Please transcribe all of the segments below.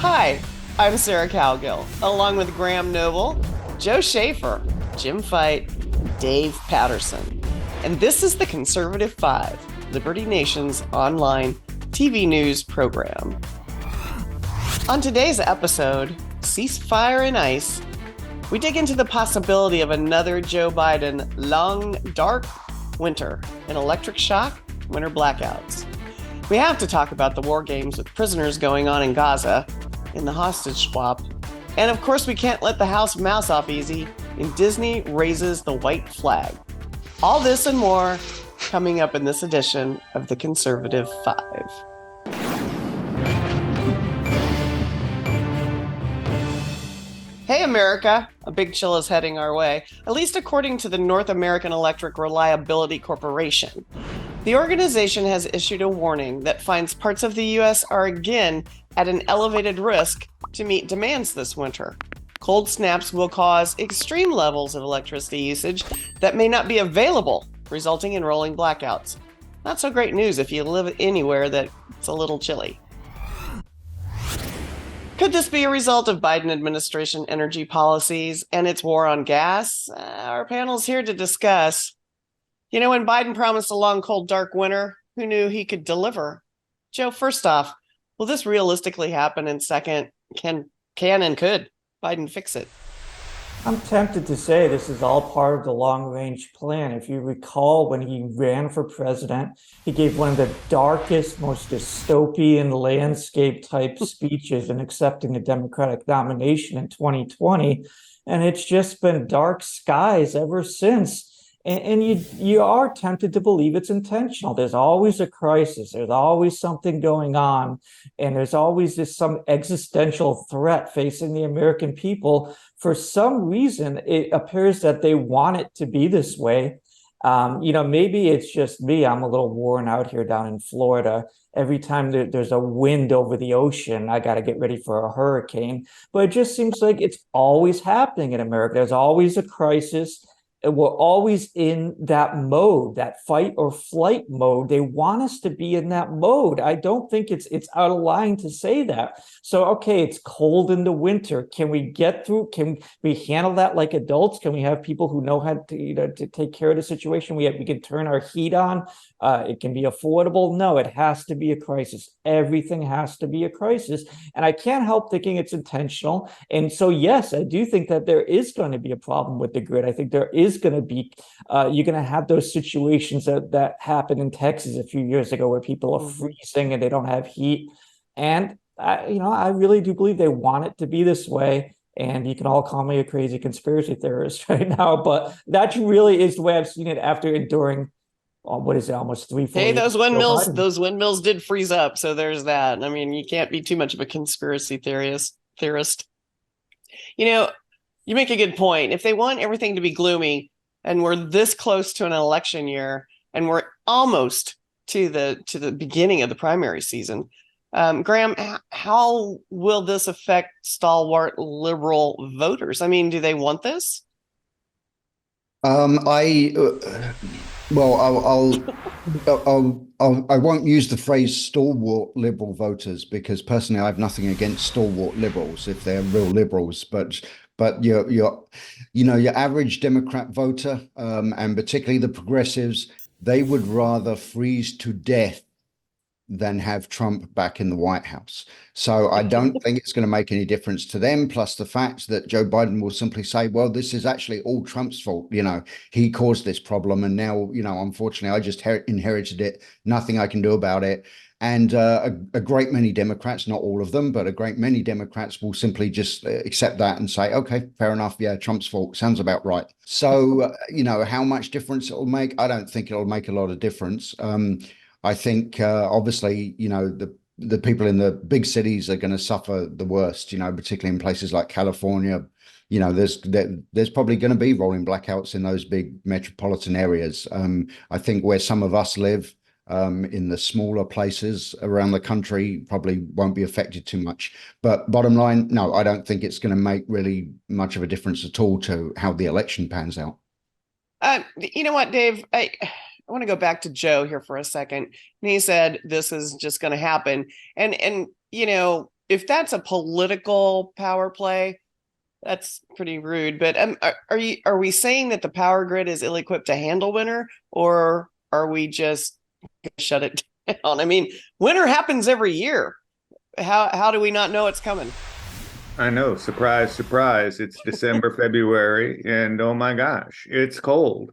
Hi, I'm Sarah Cowgill, along with Graham Noble, Joe Schaefer, Jim Fight, Dave Patterson. And this is the Conservative Five, Liberty Nation's online TV news program. On today's episode, Ceasefire and Ice, we dig into the possibility of another Joe Biden long, dark winter, an electric shock, winter blackouts. We have to talk about the war games with prisoners going on in Gaza, in the hostage swap, and of course we can't let the house mouse off easy, and Disney raises the white flag. All this and more coming up in this edition of the Conservative Five. Hey, America! A big chill is heading our way, at least according to the North American Electric Reliability Corporation. The organization has issued a warning that finds parts of the U.S. are again at an elevated risk to meet demands this winter. Cold snaps will cause extreme levels of electricity usage that may not be available, resulting in rolling blackouts. Not so great news if you live anywhere that's a little chilly. Could this be a result of Biden administration energy policies and its war on gas? Our panel's here to discuss. You know, when Biden promised a long, cold, dark winter, who knew he could deliver? Joe, first off, will this realistically happen? And second, can and could Biden fix it? I'm tempted to say this is all part of the long-range plan. If you recall, when he ran for president, he gave one of the darkest, most dystopian landscape type speeches in accepting the Democratic nomination in 2020. And it's just been dark skies ever since. And you are tempted to believe it's intentional. There's always a crisis. There's always something going on. And there's always some existential threat facing the American people. For some reason, it appears that they want it to be this way. Maybe it's just me. I'm a little worn out here down in Florida. Every time there's a wind over the ocean, I got to get ready for a hurricane. But it just seems like it's always happening in America. There's always a crisis. We're always in that mode, that fight or flight mode. They want us to be in that mode. I don't think it's out of line to say that. So, okay, it's cold in the winter. Can we get through? Can we handle that like adults? Can we have people who know how to take care of the situation? We can turn our heat on. It can be affordable. No, it has to be a crisis. Everything has to be a crisis. And I can't help thinking it's intentional. And so, yes, I do think that there is going to be a problem with the grid. I think there is going to be, you're going to have those situations that happened in Texas a few years ago where people are freezing and they don't have heat. And, I really do believe they want it to be this way. And you can all call me a crazy conspiracy theorist right now, but that really is the way I've seen it after enduring, what is it, almost 3-4 years. Hey, those windmills did freeze up. So there's that. I mean, you can't be too much of a conspiracy theorist. You know, you make a good point. If they want everything to be gloomy, and we're this close to an election year, and we're almost to the beginning of the primary season, Graham, how will this affect stalwart liberal voters? I mean, do they want this? I well, I won't use the phrase stalwart liberal voters because personally I have nothing against stalwart liberals if they're real liberals, but your average Democrat voter, and particularly the progressives, they would rather freeze to death than have Trump back in the White House. So I don't think it's going to make any difference to them. Plus the fact that Joe Biden will simply say, well, this is actually all Trump's fault. He caused this problem. And now, unfortunately, I just inherited it. Nothing I can do about it. And a great many Democrats, not all of them, but a great many Democrats will simply just accept that and say, OK, fair enough. Yeah, Trump's fault. Sounds about right. So, how much difference it will make? I don't think it'll make a lot of difference. I think, obviously, the people in the big cities are going to suffer the worst, particularly in places like California. There's probably going to be rolling blackouts in those big metropolitan areas. I think where some of us live, in the smaller places around the country, probably won't be affected too much. But bottom line, no, I don't think it's going to make really much of a difference at all to how the election pans out. You know what, Dave? I want to go back to Joe here for a second. And he said, this is just going to happen. And if that's a political power play, that's pretty rude. But are we saying that the power grid is ill-equipped to handle winter, or are we just shut it down? I mean, winter happens every year. How do we not know it's coming? I know, surprise, surprise. It's December, February, and oh my gosh, it's cold.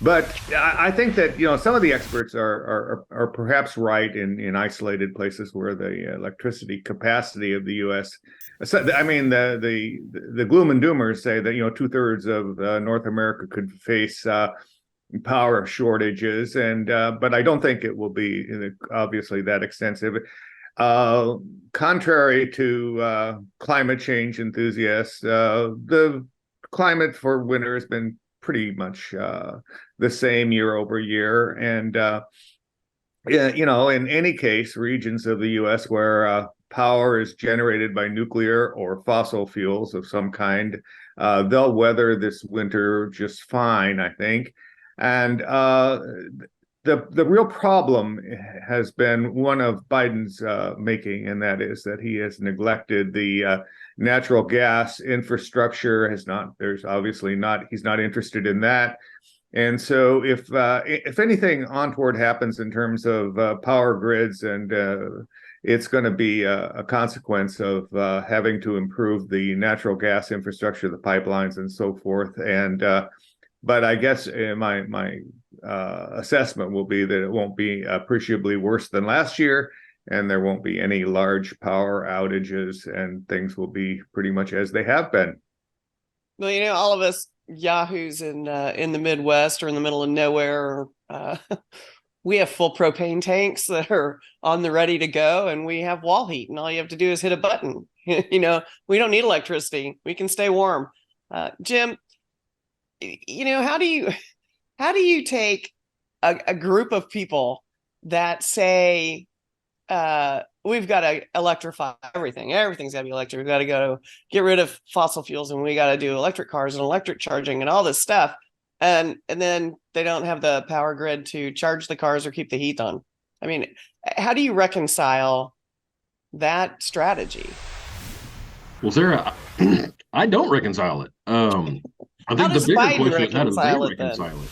But I think that some of the experts are perhaps right in isolated places where the electricity capacity of the U.S. So, I mean, the gloom and doomers say that 2/3 of North America could face power shortages, and but I don't think it will be obviously that extensive. Contrary to climate change enthusiasts, the climate for winter has been pretty much the same year over year. And, in any case, regions of the U.S. where power is generated by nuclear or fossil fuels of some kind, they'll weather this winter just fine, I think. And the real problem has been one of Biden's making, and that is that he has neglected the natural gas infrastructure. There's obviously not. He's not interested in that. And so, if anything untoward happens in terms of power grids, and it's going to be a consequence of having to improve the natural gas infrastructure, the pipelines, and so forth. And but I guess my assessment will be that it won't be appreciably worse than last year, and there won't be any large power outages, and things will be pretty much as they have been. Well, all of us yahoos in the Midwest or in the middle of nowhere, we have full propane tanks that are on the ready to go, and we have wall heat, and all you have to do is hit a button. We don't need electricity. We can stay warm. Jim, how do you take a group of people that say we've got to electrify everything? Everything's got to be electric. We've got to go get rid of fossil fuels, and we got to do electric cars and electric charging and all this stuff. And then they don't have the power grid to charge the cars or keep the heat on. I mean, how do you reconcile that strategy? Well, Sarah, I don't reconcile it. I think the bigger question is how do they reconcile it?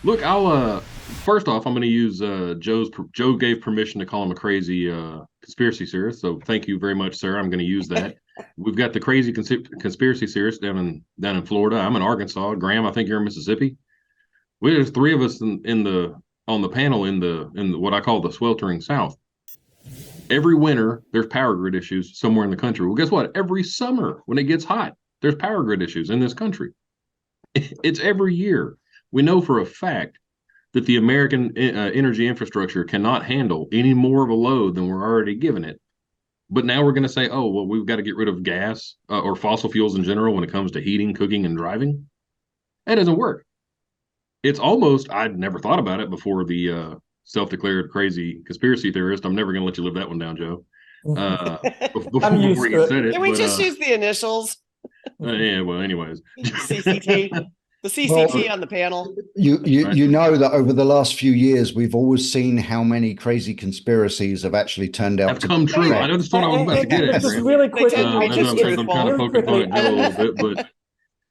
Look, I'll first off, I'm going to use Joe gave permission to call him a crazy conspiracy theorist. So thank you very much, Sarah. I'm going to use that. We've got the crazy conspiracy theorists down in Florida. I'm in Arkansas. Graham, I think you're in Mississippi. There's three of us on the panel in what I call the sweltering South. Every winter, there's power grid issues somewhere in the country. Well, guess what? Every summer, when it gets hot, there's power grid issues in this country. It's every year. We know for a fact that the American energy infrastructure cannot handle any more of a load than we're already giving it. But now we're going to say, oh, well, we've got to get rid of gas or fossil fuels in general when it comes to heating, cooking, and driving. That doesn't work. It's almost, I'd never thought about it before the self-declared crazy conspiracy theorist. I'm never going to let you live that one down, Joe. Before you said it. Can we just use the initials? Yeah, well, anyways. CCT. The CCT on the panel. You know that over the last few years, we've always seen how many crazy conspiracies have actually turned out to come true. I just thought I was about to get it. Just really quick. I'm kind of poking fun at Joe a little bit, but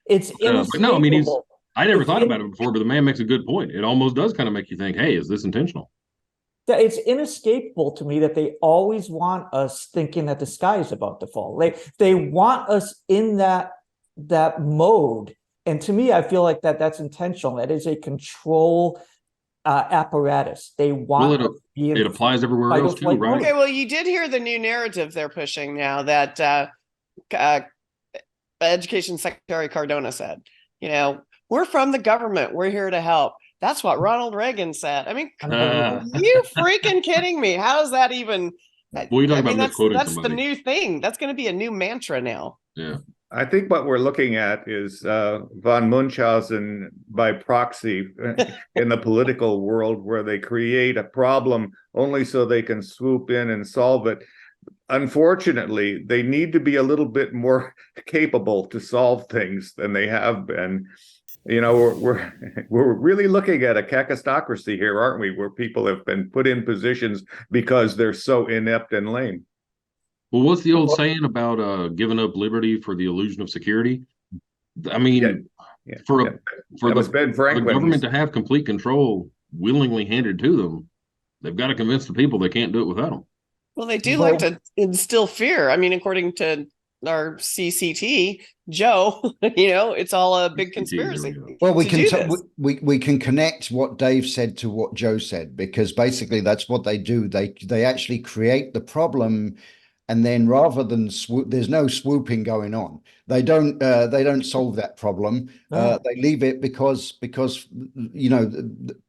it's but no, I mean, I never thought about it before, but the man makes a good point. It almost does kind of make you think, hey, is this intentional? It's inescapable to me that they always want us thinking that the sky is about to fall. They want us in that mode. And to me, I feel like that's intentional. That is a control apparatus. They want it applies everywhere else too, right? Okay, well, you did hear the new narrative they're pushing now that Education Secretary Cardona said, we're from the government. We're here to help. That's what Ronald Reagan said. I mean, are you freaking kidding me? How is that even? Well, you're talking about misquoting that's somebody. The new thing. That's going to be a new mantra now. Yeah. I think what we're looking at is von Munchausen by proxy in the political world, where they create a problem only so they can swoop in and solve it. Unfortunately, they need to be a little bit more capable to solve things than they have been. We're really looking at a kakistocracy here, aren't we? Where people have been put in positions because they're so inept and lame. Well, what's the old saying about giving up liberty for the illusion of security? I mean, for that was Ben the Franklin. government to have complete control willingly handed to them, they've got to convince the people they can't do it without them. Well, they do like to instill fear. I mean, according to our CCT, Joe, it's all a big conspiracy. Well, we can connect what Dave said to what Joe said, because basically that's what they do. They actually create the problem, and then rather than there's no swooping going on. They don't solve that problem. No. They leave it because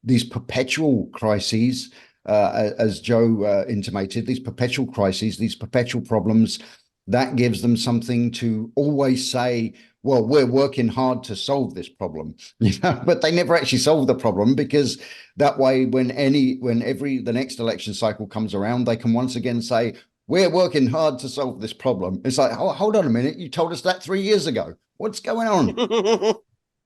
these perpetual crises, as Joe intimated, these perpetual crises, these perpetual problems, that gives them something to always say. Well, we're working hard to solve this problem, but they never actually solve the problem, because that way, when the next election cycle comes around, they can once again say, we're working hard to solve this problem. It's like, oh, hold on a minute. You told us that 3 years ago. What's going on?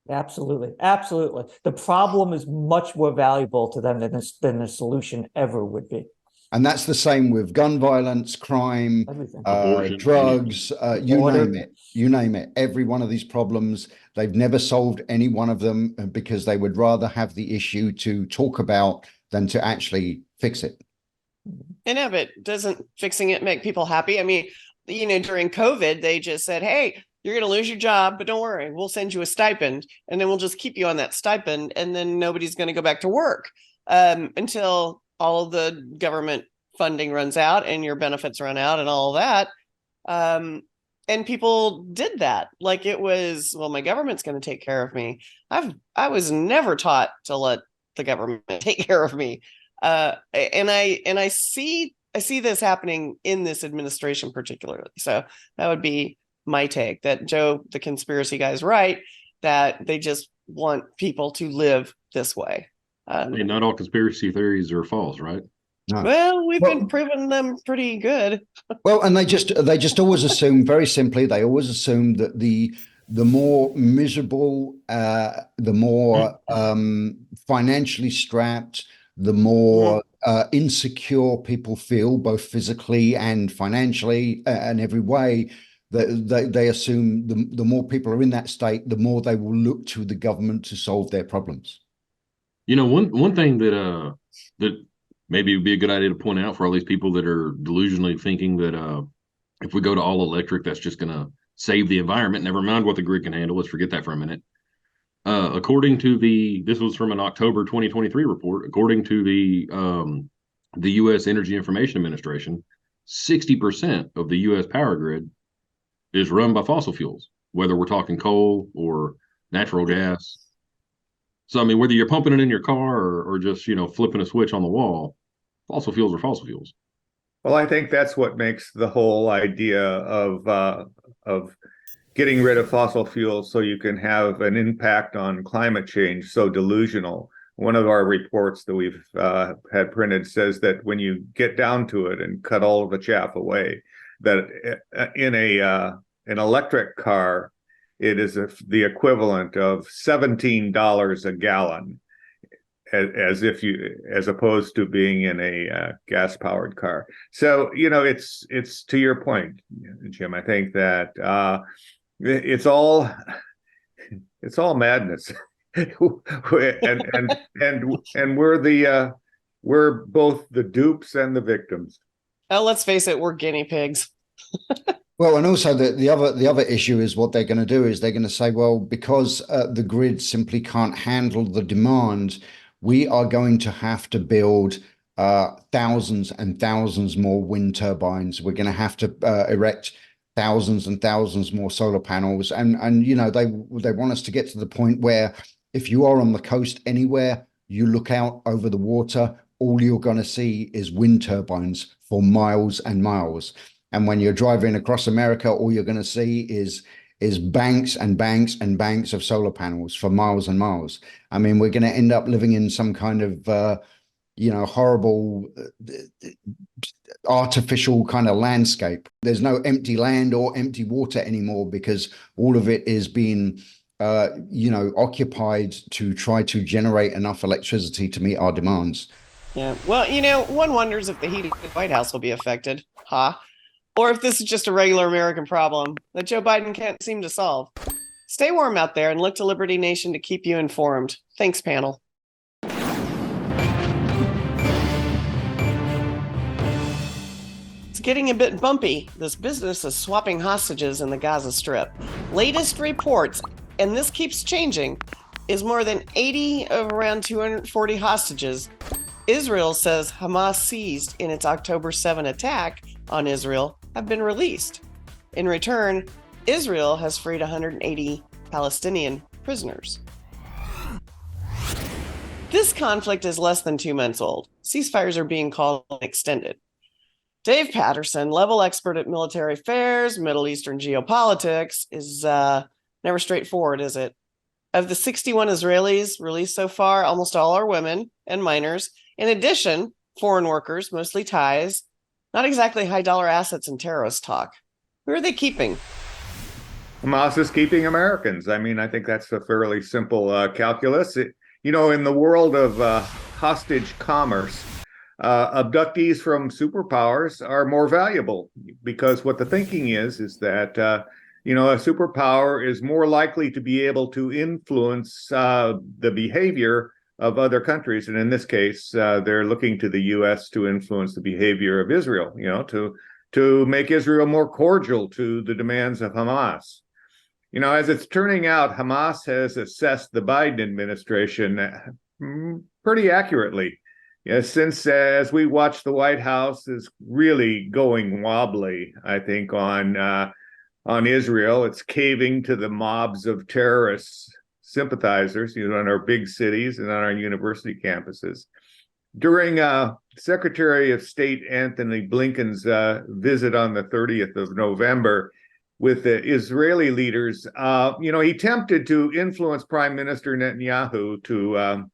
Absolutely. Absolutely. The problem is much more valuable to them than the solution ever would be. And that's the same with gun violence, crime, drugs, you name it. Every one of these problems, they've never solved any one of them, because they would rather have the issue to talk about than to actually fix it. And if it doesn't fixing it make people happy? I mean, during COVID, they just said, hey, you're going to lose your job, but don't worry, we'll send you a stipend, and then we'll just keep you on that stipend, and then nobody's going to go back to work until all of the government funding runs out and your benefits run out and all that. And people did that. Like it was, well, my government's going to take care of me. I was never taught to let the government take care of me. And I see this happening in this administration particularly. So that would be my take, that Joe, the conspiracy guy, is right, that they just want people to live this way. Not all conspiracy theories are false, right? No. Well, we've been proving them pretty good. Well, and they just always assume, very simply, they always assume that the more miserable, the more financially strapped, the more insecure people feel, both physically and financially, and every way, that they assume the more people are in that state, the more they will look to the government to solve their problems. One thing that maybe would be a good idea to point out for all these people that are delusionally thinking that if we go to all electric, that's just going to save the environment. Never mind what the grid can handle. Let's forget that for a minute. According to this was from an October 2023 report. According to the U.S. Energy Information Administration, 60% of the U.S. power grid is run by fossil fuels, whether we're talking coal or natural gas. So, I mean, whether you're pumping it in your car or just, flipping a switch on the wall, fossil fuels are fossil fuels. Well, I think that's what makes the whole idea of getting rid of fossil fuels so you can have an impact on climate change so delusional. One of our reports that we've had printed says that when you get down to it and cut all of the chaff away, that in an electric car, it is the equivalent of $17 a gallon, as opposed to being in a gas powered car. So it's to your point, Jim. I think that it's all madness, and we're both the dupes and the victims. Oh, let's face it, we're guinea pigs. Well, and also the other issue is what they're going to do is they're going to say, well, because the grid simply can't handle the demand, we are going to have to build thousands and thousands more wind turbines. We're going to have to erect thousands and thousands more solar panels, and they want us to get to the point where if you are on the coast anywhere, you look out over the water, all you're going to see is wind turbines for miles and miles. And when you're driving across America, all you're going to see is banks and banks and banks of solar panels for miles and miles. I mean, we're going to end up living in some kind of horrible artificial kind of landscape. There's no empty land or empty water anymore, because all of it is being occupied to try to generate enough electricity to meet our demands. Yeah. Well, one wonders if the heat of the White House will be affected. or if this is just a regular American problem that Joe Biden can't seem to solve. Stay warm out there and look to Liberty Nation to keep you informed. Thanks, panel. It's getting a bit bumpy. This business is swapping hostages in the Gaza Strip. Latest reports, and this keeps changing, is more than 80 of around 240 hostages Israel says Hamas seized in its October 7 attack on Israel have been released. In return, Israel has freed 180 Palestinian prisoners. This conflict is less than 2 months old. Ceasefires are being called and extended. Dave Patterson, level expert at military affairs, Middle Eastern geopolitics, is never straightforward, is it? Of the 61 Israelis released so far, almost all are women and minors. In addition, foreign workers, mostly Thais, not exactly high-dollar assets and terrorist talk. Who are they keeping? Hamas is keeping Americans. I mean, I think that's a fairly simple calculus. In the world of hostage commerce, abductees from superpowers are more valuable because what the thinking is that a superpower is more likely to be able to influence the behavior of other countries, and in this case, they're looking to the U.S. to influence the behavior of Israel. To make Israel more cordial to the demands of Hamas. As it's turning out, Hamas has assessed the Biden administration pretty accurately. Since as we watch, the White House is really going wobbly, I think, on Israel. It's caving to the mobs of terrorists, sympathizers, in our big cities and on our university campuses. During Secretary of State Anthony Blinken's visit on the 30th of November with the Israeli leaders, he attempted to influence Prime Minister Netanyahu to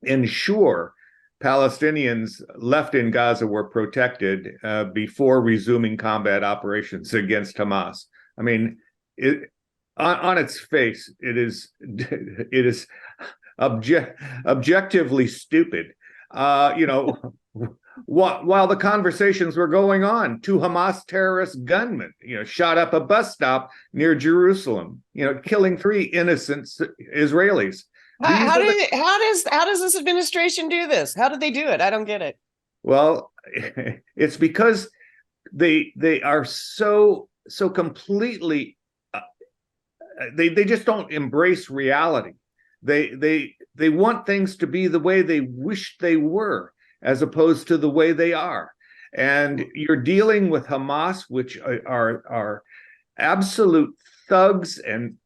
ensure Palestinians left in Gaza were protected before resuming combat operations against Hamas. I mean, on its face, it is objectively stupid. While the conversations were going on, two Hamas terrorist gunmen, shot up a bus stop near Jerusalem, killing 3 innocent Israelis. How does this administration do this? How did they do it? I don't get it. Well, it's because they are so completely they just don't embrace reality. They want things to be the way they wish they were, as opposed to the way they are. And you're dealing with Hamas, which are absolute thugs and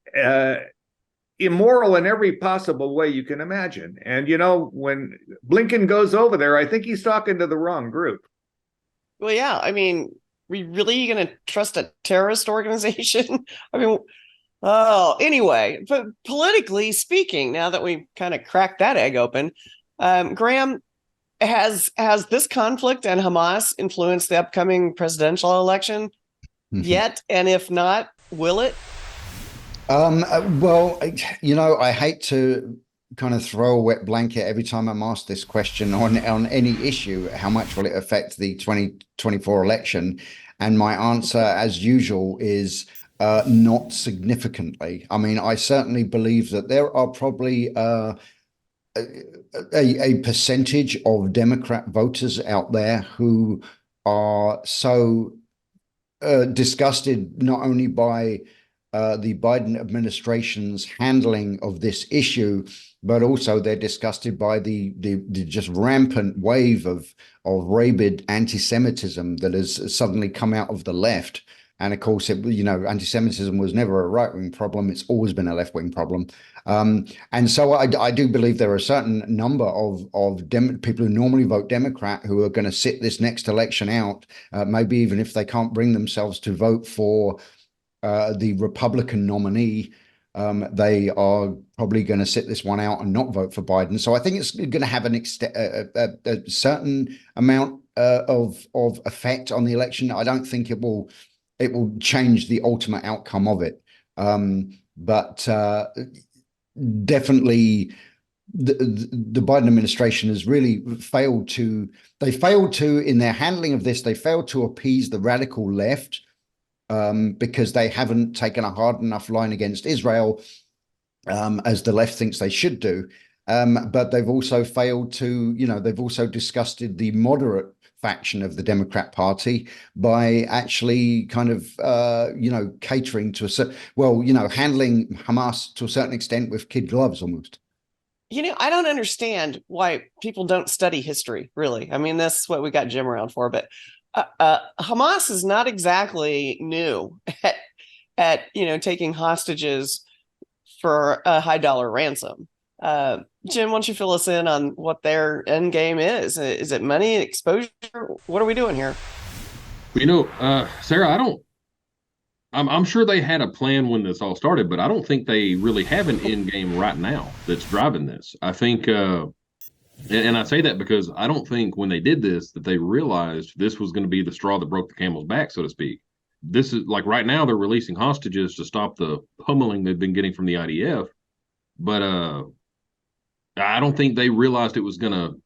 immoral in every possible way you can imagine. And when Blinken goes over there, I think he's talking to the wrong group. Well, yeah. I mean, we really going to trust a terrorist organization? I mean, anyway, but politically speaking, now that we kind of cracked that egg open, Graham, has this conflict and Hamas influenced the upcoming presidential election yet? And if not, will it? Well, I hate to kind of throw a wet blanket every time I'm asked this question on any issue. How much will it affect the 2024 election? And my answer, as usual, is not significantly. I mean, I certainly believe that there are probably a percentage of Democrat voters out there who are so disgusted not only by the Biden administration's handling of this issue, but also they're disgusted by the just rampant wave of rabid anti-Semitism that has suddenly come out of the left. And of course, anti-Semitism was never a right-wing problem. It's always been a left-wing problem. And so I do believe there are a certain number of people who normally vote Democrat who are going to sit this next election out, maybe even if they can't bring themselves to vote for the Republican nominee. They are probably going to sit this one out and not vote for Biden. So I think it's going to have a certain amount of effect on the election. I don't think it will change the ultimate outcome of it. But definitely the Biden administration has really failed to, in their handling of this, they failed to appease the radical left, because they haven't taken a hard enough line against Israel, as the left thinks they should do. But they've also failed to, they've also disgusted the moderate faction of the Democrat Party by actually kind of, catering to handling Hamas to a certain extent with kid gloves almost. I don't understand why people don't study history, really. I mean, that's what we got Jim around for. But Hamas is not exactly new at taking hostages for a high dollar ransom. Jim, why don't you fill us in on what their end game is? Is it money, exposure? What are we doing here? Sarah, I'm sure they had a plan when this all started, but I don't think they really have an end game right now that's driving this. I think, and I say that because I don't think when they did this that they realized this was going to be the straw that broke the camel's back, so to speak. This is like right now they're releasing hostages to stop the pummeling they've been getting from the IDF, but I don't think they realized it was going to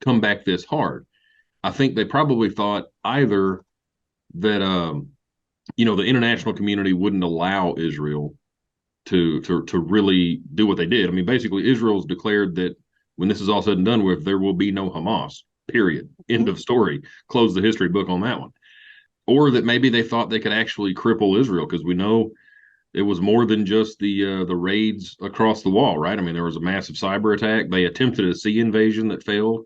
come back this hard. I think they probably thought either that the international community wouldn't allow Israel to really do what they did. I mean, basically, Israel's declared that when this is all said and done with, there will be no Hamas. Period. End of story. Close the history book on that one. Or that maybe they thought they could actually cripple Israel, because we know it was more than just the raids across the wall, right? I mean, there was a massive cyber attack. They attempted a sea invasion that failed.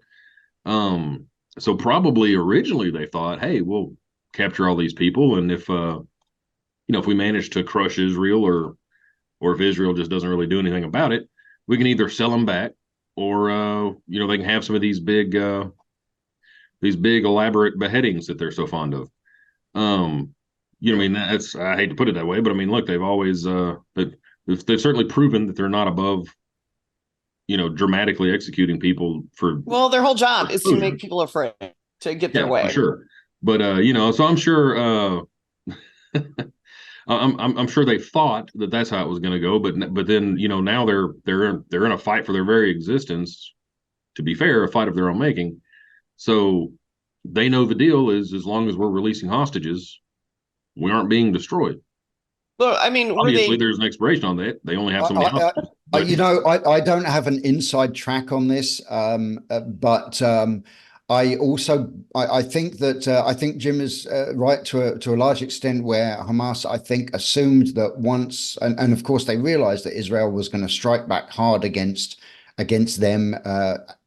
So probably originally they thought, hey, we'll capture all these people, and if we manage to crush Israel, or if Israel just doesn't really do anything about it, we can either sell them back, or they can have some of these big elaborate beheadings that they're so fond of. I mean, that's, I hate to put it that way, but I mean, look, they've always they've certainly proven that they're not above dramatically executing people for, well, their whole job is to make people afraid to get their way. For sure. But so I'm sure I'm sure they thought that that's how it was going to go, but then now they're in a fight for their very existence. To be fair, a fight of their own making. So they know the deal is, as long as we're releasing hostages, we aren't being destroyed. Well, I mean, obviously there's an expiration on that. They only have so many hostages. I don't have an inside track on this, but I think that I think Jim is right to a large extent, where Hamas, I think, assumed that once, and of course they realized that Israel was going to strike back hard against them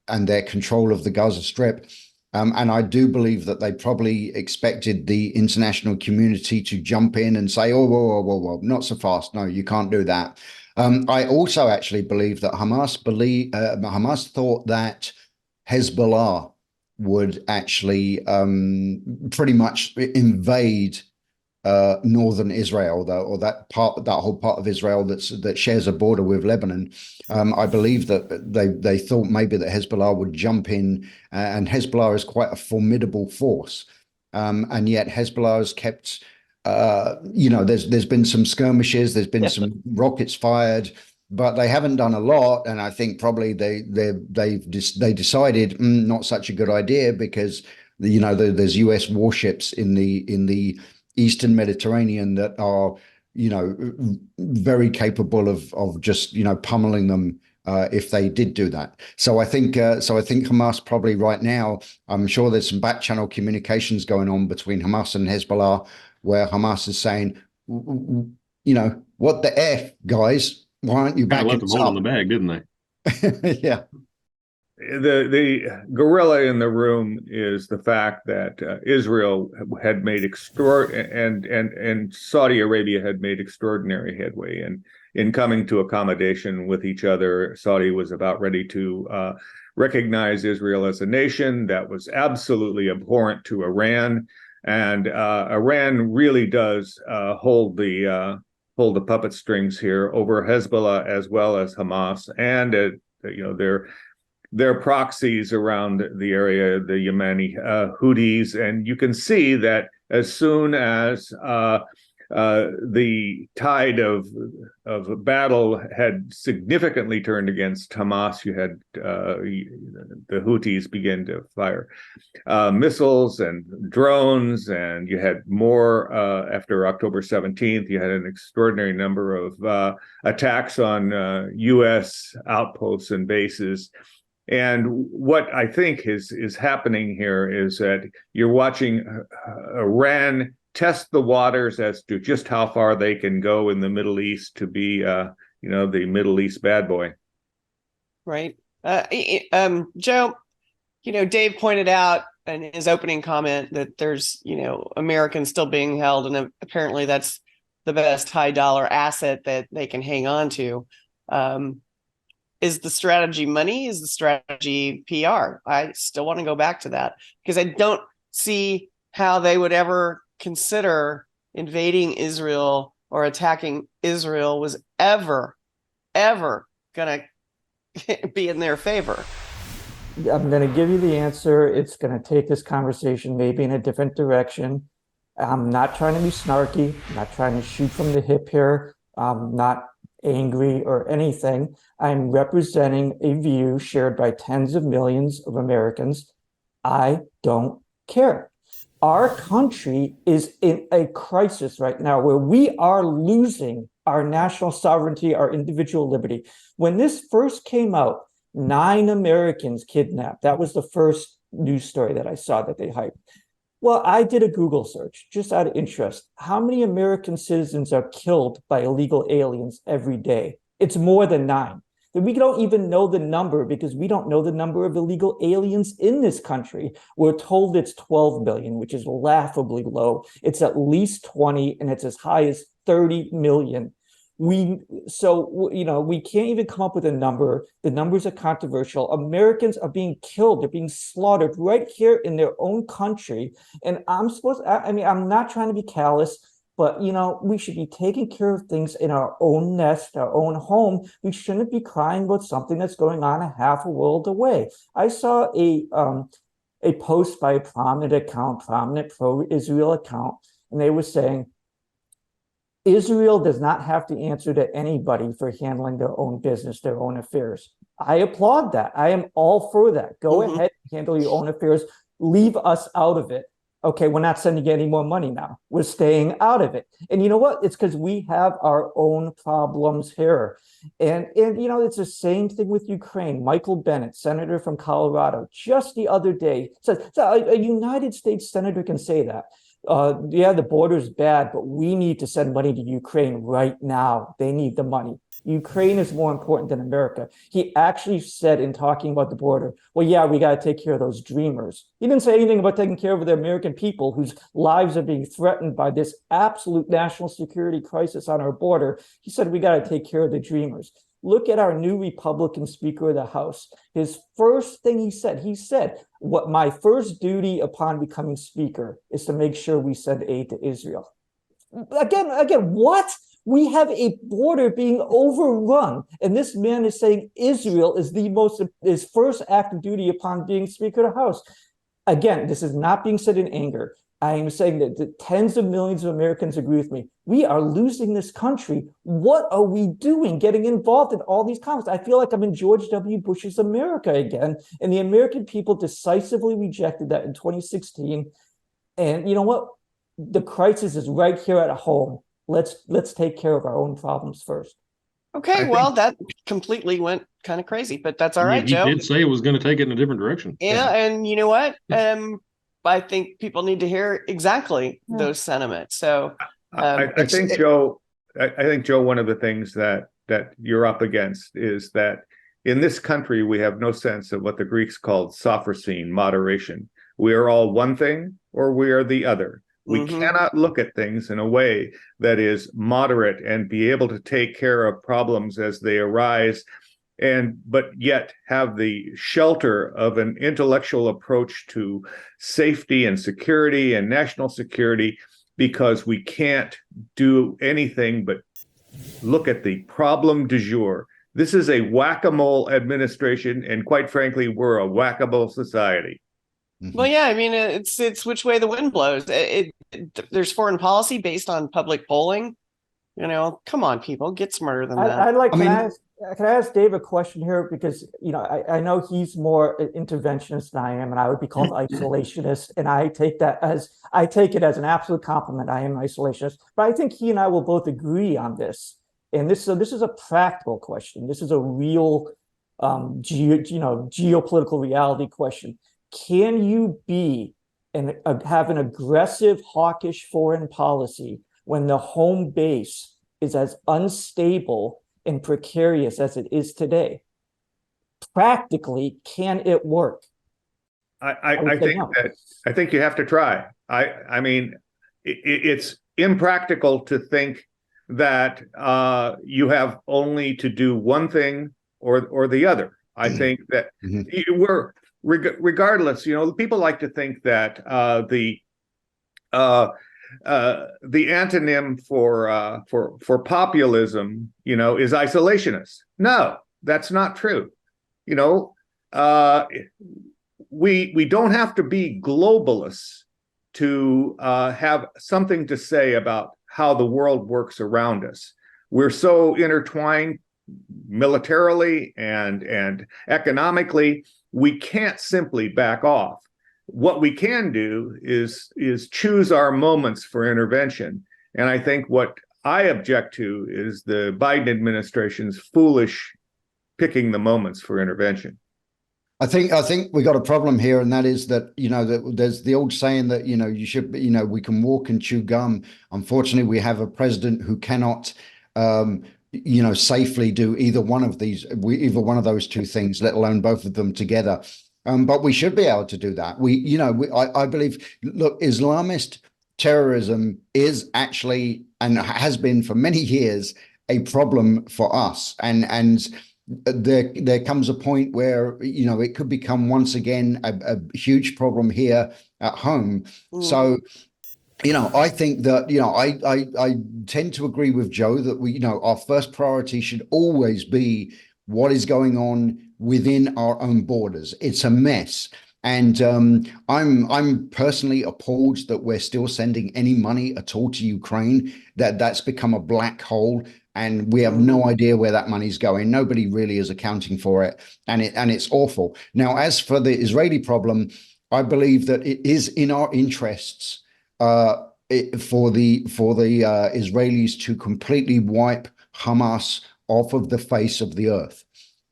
and their control of the Gaza Strip. And I do believe that they probably expected the international community to jump in and say, oh, whoa, not so fast. No, you can't do that. I also actually believe that Hamas thought that Hezbollah would actually pretty much invade northern Israel, though, or that whole part of Israel that shares a border with Lebanon. I believe that they thought maybe that Hezbollah would jump in, and Hezbollah is quite a formidable force, and yet Hezbollah has kept. There's been some skirmishes, there's been some rockets fired, but they haven't done a lot. And I think probably they decided not such a good idea, because there's US warships in the Eastern Mediterranean that are very capable of just pummeling them if they did do that. So I think Hamas probably right now, I'm sure there's some back channel communications going on between Hamas and Hezbollah, where Hamas is saying, what the F, guys? Why aren't you backing left them holding the bag, didn't they? Yeah. The gorilla in the room is the fact that Israel had made and Saudi Arabia had made extraordinary headway in coming to accommodation with each other. Saudi was about ready to recognize Israel as a nation. That was absolutely abhorrent to Iran, and Iran really does hold the puppet strings here over Hezbollah as well as Hamas, and their proxies around the area, the Yemeni Houthis. And you can see that as soon as the tide of battle had significantly turned against Hamas. You had the Houthis begin to fire missiles and drones, and you had more after October 17th. You had an extraordinary number of attacks on U.S. outposts and bases. And what I think is happening here is that you're watching Iran test the waters as to just how far they can go in the Middle East to be, the Middle East bad boy. Right. Joe, Dave pointed out in his opening comment that there's, Americans still being held, and apparently that's the best high dollar asset that they can hang on to. Is the strategy money? Is the strategy PR? I still want to go back to that because I don't see how they would ever consider invading Israel or attacking Israel was ever going to be in their favor. I'm going to give you the answer. It's going to take this conversation maybe in a different direction. I'm not trying to be snarky. I'm not trying to shoot from the hip here. I'm not angry or anything. I'm representing a view shared by tens of millions of Americans. I don't care. Our country is in a crisis right now where we are losing our national sovereignty, our individual liberty. When this first came out, 9 Americans kidnapped. That was the first news story that I saw that they hyped. Well, I did a Google search just out of interest. How many American citizens are killed by illegal aliens every day? It's more than 9. We don't even know the number because we don't know the number of illegal aliens in this country. We're told it's 12 million, which is laughably low. It's at least 20, and it's as high as 30 million. We can't even come up with a number. The numbers are controversial. Americans are being killed. They're being slaughtered right here in their own country. And I'm not trying to be callous, but, we should be taking care of things in our own nest, our own home. We shouldn't be crying about something that's going on a half a world away. I saw a post by a prominent pro-Israel account, and they were saying, Israel does not have to answer to anybody for handling their own business, their own affairs. I applaud that. I am all for that. Go ahead, handle your own affairs. Leave us out of it. Okay, we're not sending any more money now. We're staying out of it. And you know what? It's because we have our own problems here. And it's the same thing with Ukraine. Michael Bennet, senator from Colorado, just the other day said, so a United States senator can say that. The border is bad, but we need to send money to Ukraine right now. They need the money. Ukraine is more important than America. He actually said in talking about the border, well, yeah, we got to take care of those dreamers. He didn't say anything about taking care of the American people whose lives are being threatened by this absolute national security crisis on our border. He said we got to take care of the dreamers. Look at our new Republican Speaker of the House. His first thing he said, what my first duty upon becoming Speaker is to make sure we send aid to Israel. Again, what? We have a border being overrun, and this man is saying Israel is his first act of duty upon being Speaker of the House. Again, this is not being said in anger. I am saying that the tens of millions of Americans agree with me. We are losing this country. What are we doing getting involved in all these conflicts? I feel like I'm in George W. Bush's America again, and the American people decisively rejected that in 2016. And you know what? The crisis is right here at home. Let's take care of our own problems first. Okay, that completely went kind of crazy, but that's all right, Joe. He did say it was going to take it in a different direction. Yeah, and you know what? I think people need to hear exactly those sentiments. So I think, Joe, one of the things that you're up against is that in this country, we have no sense of what the Greeks called sophrosyne, moderation. We are all one thing or we are the other. We cannot look at things in a way that is moderate and be able to take care of problems as they arise, but yet have the shelter of an intellectual approach to safety and security and national security, because we can't do anything but look at the problem du jour. This is a whack-a-mole administration, and quite frankly, we're a whack-a-mole society. Well, yeah, I mean, it's which way the wind blows. there's foreign policy based on public polling. You know, come on, people, get smarter than that. Can I ask Dave a question here? Because, you know, I know he's more interventionist than I am, and I would be called isolationist. And I take it as an absolute compliment. I am isolationist, but I think he and I will both agree on this. And this is a practical question. This is a real, geopolitical reality question. Can you be and have an aggressive, hawkish foreign policy when the home base is as unstable and precarious as it is today? Practically, can it work? I think you have to try. I mean, it's impractical to think that you have only to do one thing or the other. I think that we're regardless. You know, people like to think that the antonym for populism, you know, is isolationist. No, that's not true. You know, we don't have to be globalists to have something to say about how the world works around us. We're so intertwined militarily and economically, we can't simply back off. What we can do is choose our moments for intervention. And I think what I object to is the Biden administration's foolish picking the moments for intervention. I think we got a problem here, and that is that, you know, that there's the old saying that, you know, you should, you know, we can walk and chew gum. Unfortunately, we have a president who cannot, you know, safely do either one of those two things, let alone both of them together. But we should be able to do that. I believe, look, Islamist terrorism is actually, and has been for many years, a problem for us. And there comes a point where, you know, it could become once again a huge problem here at home. So, you know, I think that, you know, I tend to agree with Joe that we, you know, our first priority should always be what is going on within our own borders. It's a mess. And I'm personally appalled that we're still sending any money at all to Ukraine, that's become a black hole. And we have no idea where that money's going. Nobody really is accounting for it. And it's awful. Now, as for the Israeli problem, I believe that it is in our interests for the Israelis to completely wipe Hamas off of the face of the earth.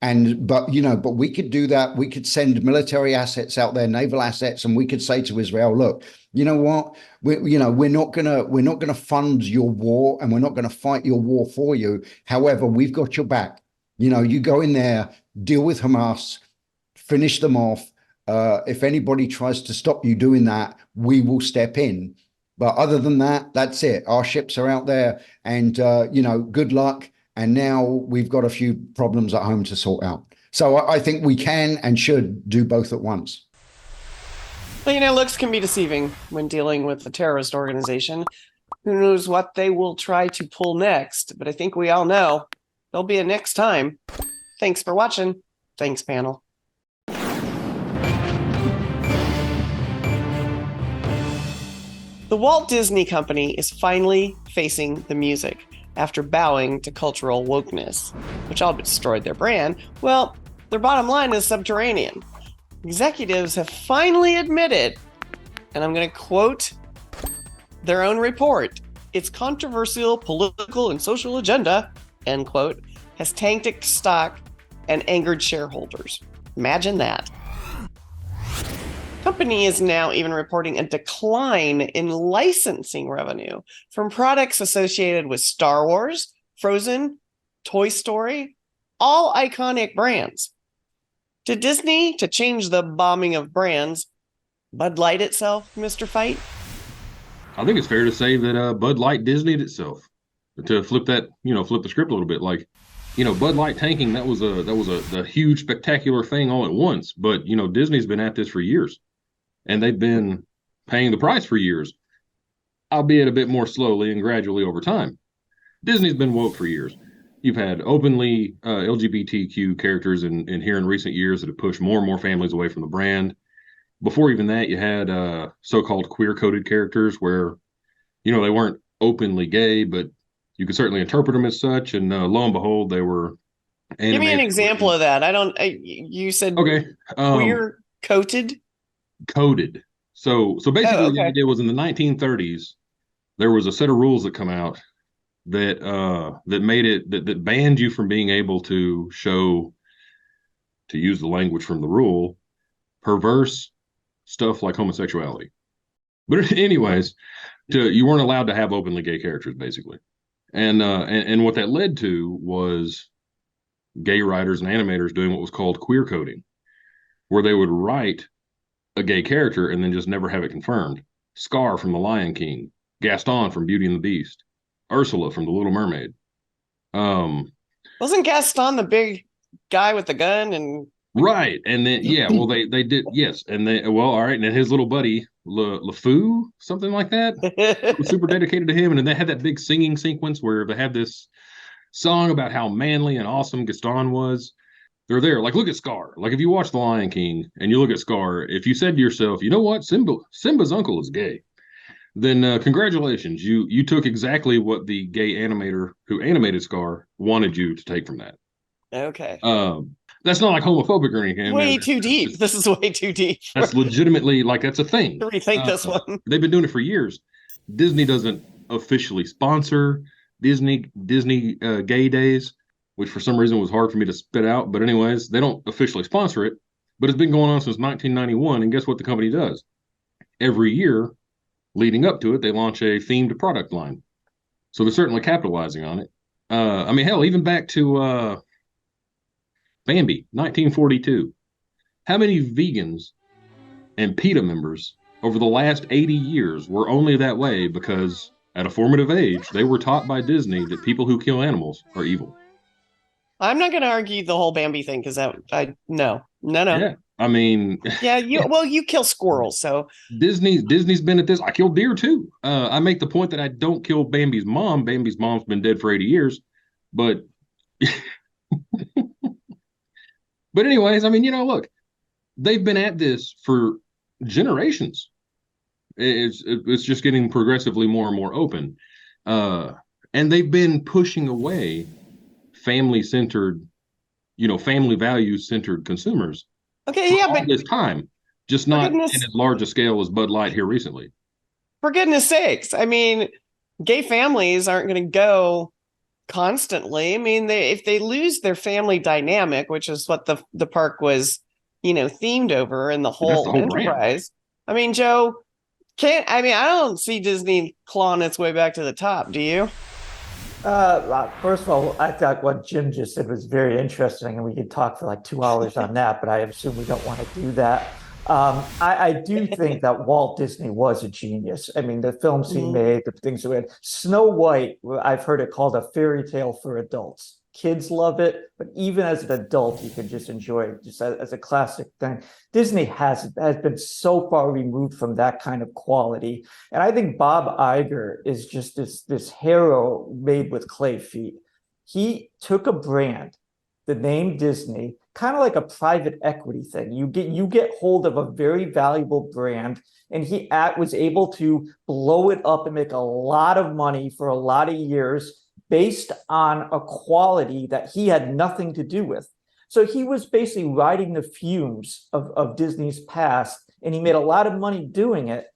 But we could do that. We could send military assets out there, naval assets, and we could say to Israel, look, you know what? We're not gonna fund your war, and we're not gonna fight your war for you. However, we've got your back. You know, you go in there, deal with Hamas, finish them off. If anybody tries to stop you doing that, we will step in. But other than that, that's it. Our ships are out there, and good luck. And now we've got a few problems at home to sort out. So I think we can and should do both at once. Well, you know, looks can be deceiving when dealing with a terrorist organization. Who knows what they will try to pull next? But I think we all know there'll be a next time. Thanks for watching. Thanks, panel. The Walt Disney Company is finally facing the music after bowing to cultural wokeness, which all but destroyed their brand. Well, their bottom line is subterranean. Executives have finally admitted, and I'm going to quote their own report, its controversial political and social agenda, end quote, has tanked its stock and angered shareholders. Imagine that. Company is now even reporting a decline in licensing revenue from products associated with Star Wars, Frozen, Toy Story, all iconic brands. Did Disney, to change the bombing of brands, Bud Light itself, Mr. Fight? I think it's fair to say that Bud Light Disneyed itself. To flip the script a little bit, like, you know, Bud Light tanking, that was a huge spectacular thing all at once. But, you know, Disney's been at this for years. And they've been paying the price for years, albeit a bit more slowly and gradually over time. Disney's been woke for years. You've had openly LGBTQ characters in here in recent years that have pushed more and more families away from the brand. Before even that, you had so-called queer-coded characters where they weren't openly gay, but you could certainly interpret them as such. And lo and behold, they were animated. Give me an example of that. You said okay. Queer coated? Coded. So basically okay. the idea was in the 1930s, there was a set of rules that come out that made it that banned you from being able to show, to use the language from the rule, perverse stuff like homosexuality. But anyways, you weren't allowed to have openly gay characters, basically. And what that led to was gay writers and animators doing what was called queer coding, where they would write a gay character and then just never have it confirmed. Scar from The Lion King, Gaston from Beauty and the Beast, Ursula from The Little Mermaid. Wasn't Gaston the big guy with the gun? And right, and then well they did, yes, and all right, and then his little buddy LeFou, something like that, was super dedicated to him, and then they had that big singing sequence where they had this song about how manly and awesome Gaston was. They're there. Like, look at Scar. Like, if you watch The Lion King and you look at Scar, if you said to yourself, you know what, Simba's uncle is gay, then congratulations, you took exactly what the gay animator who animated Scar wanted you to take from that. Okay. That's not like homophobic or anything. Way too deep. This is way too deep. That's legitimately, like, that's a thing. Rethink this one. They've been doing it for years. Disney doesn't officially sponsor Disney gay days, which for some reason was hard for me to spit out. But anyways, they don't officially sponsor it, but it's been going on since 1991. And guess what the company does? Every year leading up to it, they launch a themed product line. So they're certainly capitalizing on it. I mean, hell, even back to Bambi, 1942. How many vegans and PETA members over the last 80 years were only that way because at a formative age, they were taught by Disney that people who kill animals are evil? I'm not going to argue the whole Bambi thing because no. Yeah, I mean, yeah, you kill squirrels, so Disney's been at this. I kill deer too. I make the point that I don't kill Bambi's mom. Bambi's mom's been dead for 80 years, but but anyways, I mean, look, they've been at this for generations. It's just getting progressively more and more open, and they've been pushing away family-centered, family values-centered consumers. Okay, yeah, but this time, just not in as large a scale as Bud Light here recently. For goodness sakes, I mean, gay families aren't going to go constantly. I mean, if they lose their family dynamic, which is what the park was, themed over, and the whole enterprise. Brand. I mean, Joe, I don't see Disney clawing its way back to the top. Do you? First of all, I thought what Jim just said was very interesting, and we could talk for like 2 hours on that, but I assume we don't want to do that. I do think that Walt Disney was a genius. I mean, the films he made, the things he had. Snow White, I've heard it called a fairy tale for adults. Kids love it, but even as an adult, you can just enjoy it just as a classic thing. Disney has been so far removed from that kind of quality. And I think Bob Iger is just this hero made with clay feet. He took a brand, the name Disney, kind of like a private equity thing. You get hold of a very valuable brand, and he was able to blow it up and make a lot of money for a lot of years based on a quality that he had nothing to do with. So he was basically riding the fumes of Disney's past, and he made a lot of money doing it,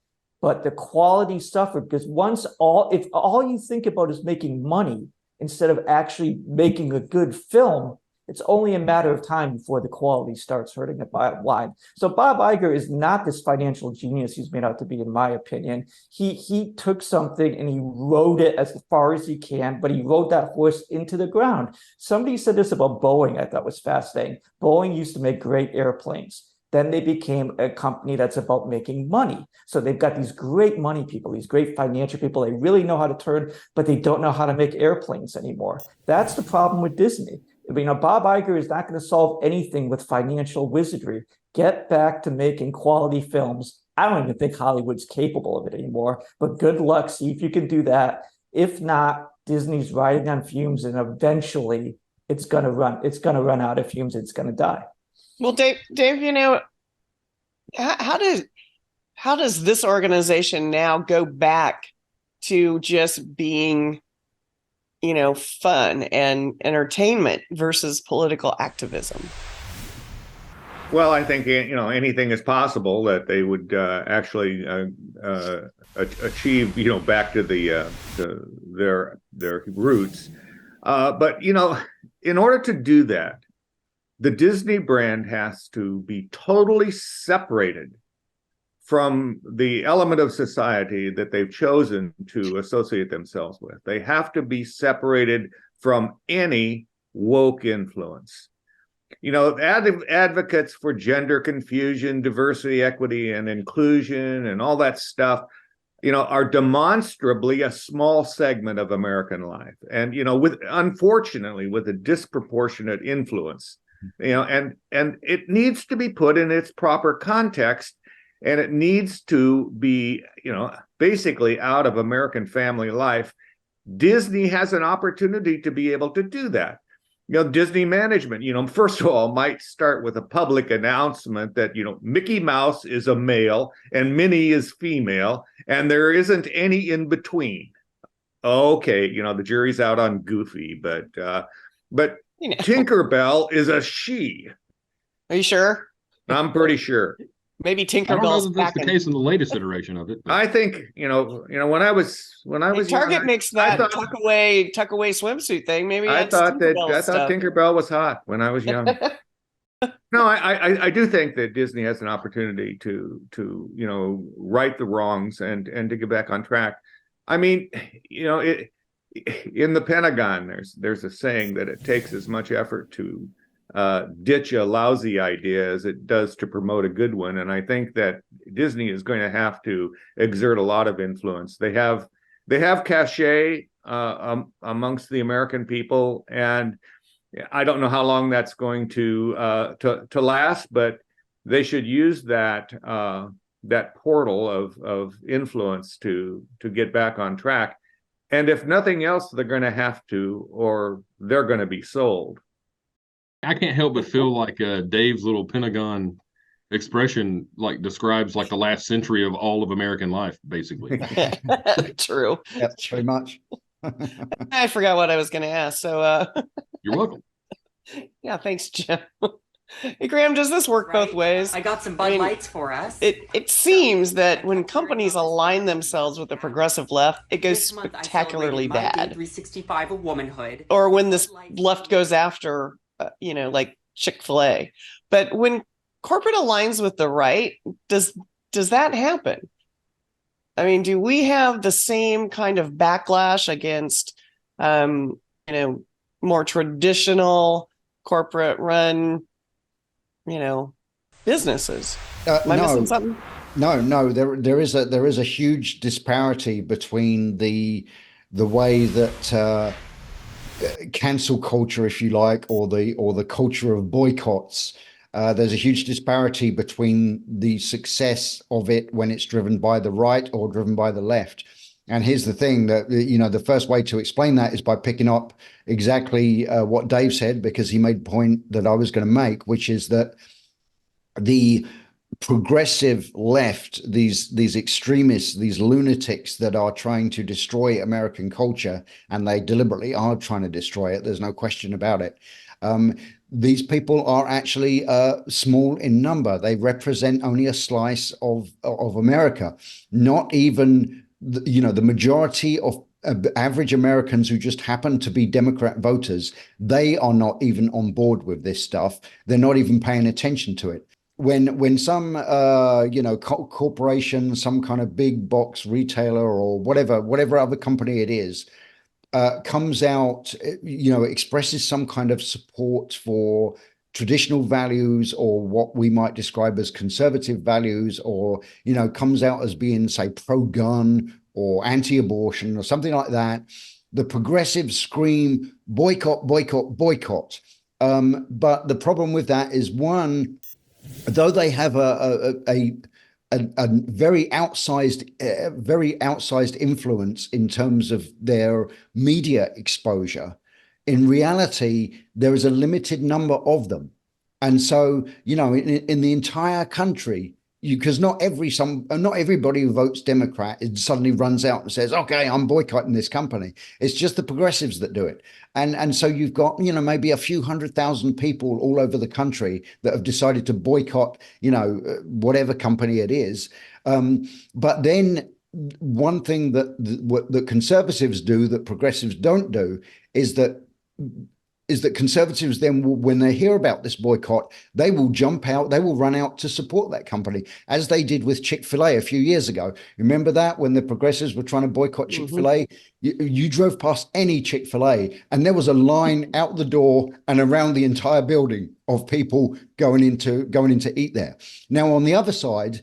but the quality suffered because if all you think about is making money instead of actually making a good film, it's only a matter of time before the quality starts hurting the bottom line. So Bob Iger is not this financial genius he's made out to be, in my opinion. He took something and he rode it as far as he can, but he rode that horse into the ground. Somebody said this about Boeing, I thought was fascinating. Boeing used to make great airplanes. Then they became a company that's about making money. So they've got these great money people, these great financial people. They really know how to turn, but they don't know how to make airplanes anymore. That's the problem with Disney. Bob Iger is not going to solve anything with financial wizardry. Get back to making quality films. I don't even think Hollywood's capable of it anymore, but good luck. See if you can do that. If not, Disney's riding on fumes, and eventually it's going to run out of fumes. It's going to die. Well, Dave, how does this organization now go back to just being, fun and entertainment versus political activism? Well, I think anything is possible that they would actually achieve. Back to their roots. But in order to do that, the Disney brand has to be totally separated from the element of society that they've chosen to associate themselves with. They have to be separated from any woke influence. Advocates for gender confusion, diversity, equity, and inclusion, and all that stuff, are demonstrably a small segment of American life, and unfortunately, with a disproportionate influence. And it needs to be put in its proper context, and it needs to be, basically out of American family life. Disney has an opportunity to be able to do that. Disney management, first of all, might start with a public announcement that, Mickey Mouse is a male and Minnie is female, and there isn't any in between. Okay, the jury's out on Goofy, but Tinkerbell is a she. Are you sure? I'm pretty sure. Maybe Tinkerbell's I don't know that that's the case in the latest iteration of it. But I think when I was Target young, mixed that tuck away swimsuit thing. Maybe I thought Tinkerbell was hot when I was young. No, I do think that Disney has an opportunity to right the wrongs and to get back on track. I mean, in the Pentagon, there's a saying that it takes as much effort to ditch a lousy idea as it does to promote a good one. And I think that Disney is going to have to exert a lot of influence. They have cachet amongst the American people, and I don't know how long that's going to last, but they should use that portal of influence to get back on track. And if nothing else, they're going to have to, or they're going to be sold. I can't help but feel like Dave's little Pentagon expression describes the last century of all of American life, basically. True. That's very much. I forgot what I was going to ask. So You're welcome. Yeah, thanks, Jim. Hey, Graham, does this work both ways? I got some Bud Lights for us. It seems that when companies align themselves with the progressive left, it goes spectacularly bad. 365 of womanhood. Or when this left goes after, like Chick-fil-A. But when corporate aligns with the right, does that happen? I mean, do we have the same kind of backlash against, more traditional corporate run, businesses? Am I missing something? No. There is a huge disparity between the way that cancel culture, if you like, or the culture of boycotts. There's a huge disparity between the success of it when it's driven by the right or driven by the left. And here's the thing that, the first way to explain that is by picking up exactly what Dave said, because he made the point that I was going to make, which is that the progressive left, these extremists, these lunatics that are trying to destroy American culture, and they deliberately are trying to destroy it, there's no question about it. These people are actually small in number. They represent only a slice of America, not even the majority of average Americans who just happen to be Democrat voters. They are not even on board with this stuff. They're not even paying attention to it. When some corporation, some kind of big box retailer or whatever other company it is, comes out, expresses some kind of support for traditional values or what we might describe as conservative values, or, comes out as being, say, pro-gun or anti-abortion or something like that, the progressives scream, boycott, boycott, boycott. But the problem with that is, one, though they have a very outsized influence in terms of their media exposure, in reality, there is a limited number of them. And so, in the entire country, because not everybody who votes Democrat suddenly runs out and says, okay, I'm boycotting this company. It's just the progressives that do it. And so you've got, maybe a few 100,000 people all over the country that have decided to boycott, whatever company it is. But then one thing that conservatives do that progressives don't do is that conservatives then, when they hear about this boycott, they will jump out, they will run out to support that company, as they did with Chick-fil-A a few years ago. Remember that, when the progressives were trying to boycott Chick-fil-A? You drove past any Chick-fil-A and there was a line out the door and around the entire building of people going in to eat there. Now, on the other side,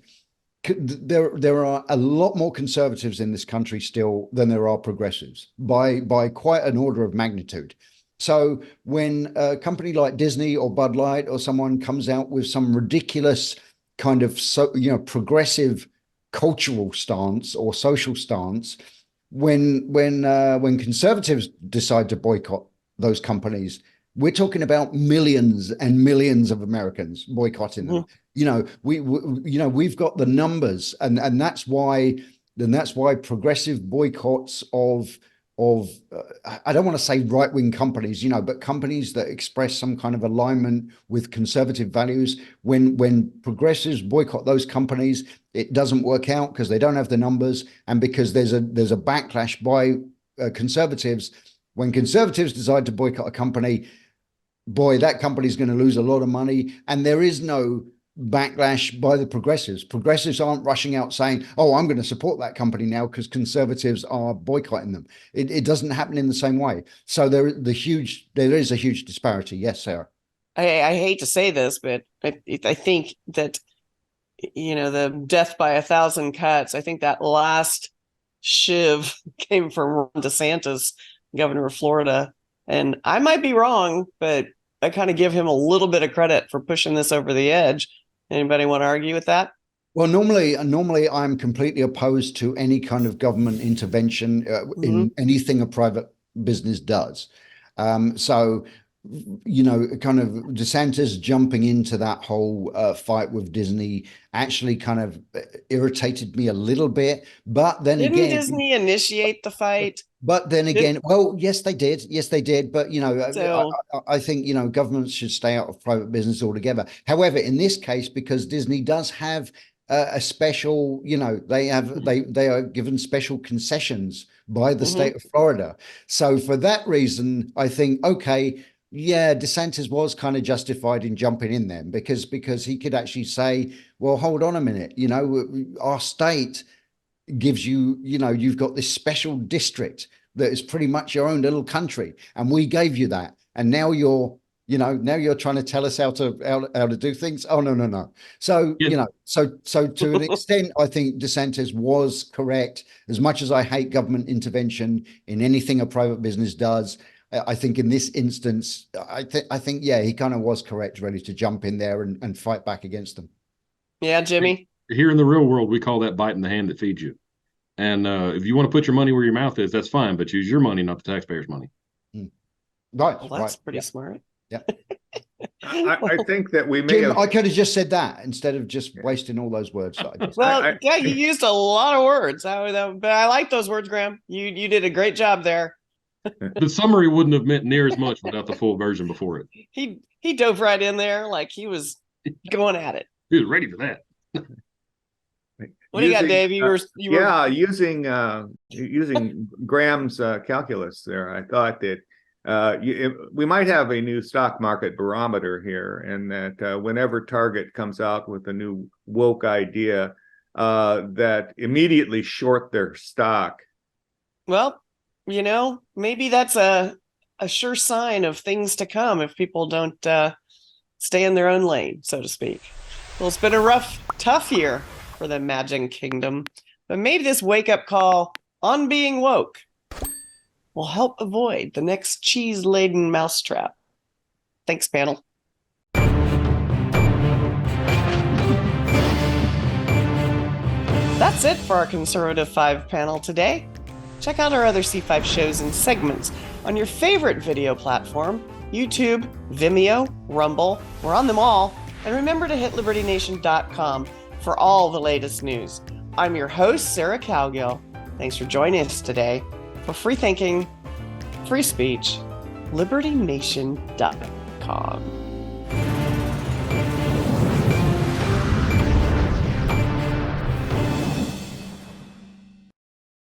there are a lot more conservatives in this country still than there are progressives, by quite an order of magnitude. So when a company like Disney or Bud Light or someone comes out with some ridiculous kind of progressive cultural stance or social stance, when conservatives decide to boycott those companies, we're talking about millions and millions of Americans boycotting them. We've got the numbers, and that's why progressive boycotts of I don't want to say right-wing companies, but companies that express some kind of alignment with conservative values. When progressives boycott those companies, it doesn't work out because they don't have the numbers, and because there's a backlash by conservatives. When conservatives decide to boycott a company, boy, that company is going to lose a lot of money, and there is no backlash by the progressives. Progressives aren't rushing out saying, oh, I'm going to support that company now because conservatives are boycotting them. It doesn't happen in the same way. So there is a huge disparity. Yes, Sarah. I hate to say this, but I think that, the death by 1,000 cuts, I think that last shiv came from Ron DeSantis, governor of Florida. And I might be wrong, but I kind of give him a little bit of credit for pushing this over the edge. Anybody want to argue with that? Well, normally I'm completely opposed to any kind of government intervention in anything a private business does. So, kind of DeSantis jumping into that whole fight with Disney actually kind of irritated me a little bit. But then Didn't again, Disney initiate the fight? But then again, well, yes, they did. Yes, they did. But, I think, governments should stay out of private business altogether. However, in this case, because Disney does have a special, they are given special concessions by the state of Florida. So for that reason, I think, okay, yeah, DeSantis was kind of justified in jumping in there because he could actually say, well, hold on a minute, our state gives you, you've got this special district that is pretty much your own little country, and we gave you that, and now you're trying to tell us how to do things. Oh, no. So so to an extent, I think DeSantis was correct. As much as I hate government intervention in anything a private business does, I think in this instance, I think yeah, he kind of was correct, ready to jump in there and fight back against them. Yeah, Jimmy. Here in the real world, we call that biting the hand that feeds you. And if you want to put your money where your mouth is, that's fine, but use your money, not the taxpayers' money. Right. Well, that's pretty smart. Yeah. I think that we may Jim, have... I could have just said that instead of just wasting all those words. Yeah, you used a lot of words, but I like those words, Graham. You did a great job there. The summary wouldn't have meant near as much without the full version before it. He dove right in there like he was going at it. He was ready for that. What do you got, Dave? Using Graham's calculus there, I thought that we might have a new stock market barometer here, and that whenever Target comes out with a new woke idea, that immediately short their stock. Well, maybe that's a sure sign of things to come if people don't stay in their own lane, so to speak. Well, it's been a tough year for the Magic Kingdom, but maybe this wake-up call on being woke will help avoid the next cheese-laden mousetrap. Thanks, panel. That's it for our Conservative 5 panel today. Check out our other C5 shows and segments on your favorite video platform, YouTube, Vimeo, Rumble. We're on them all. And remember to hit libertynation.com for all the latest news. I'm your host, Sarah Cowgill. Thanks for joining us today for Free Thinking, Free Speech, LibertyNation.com.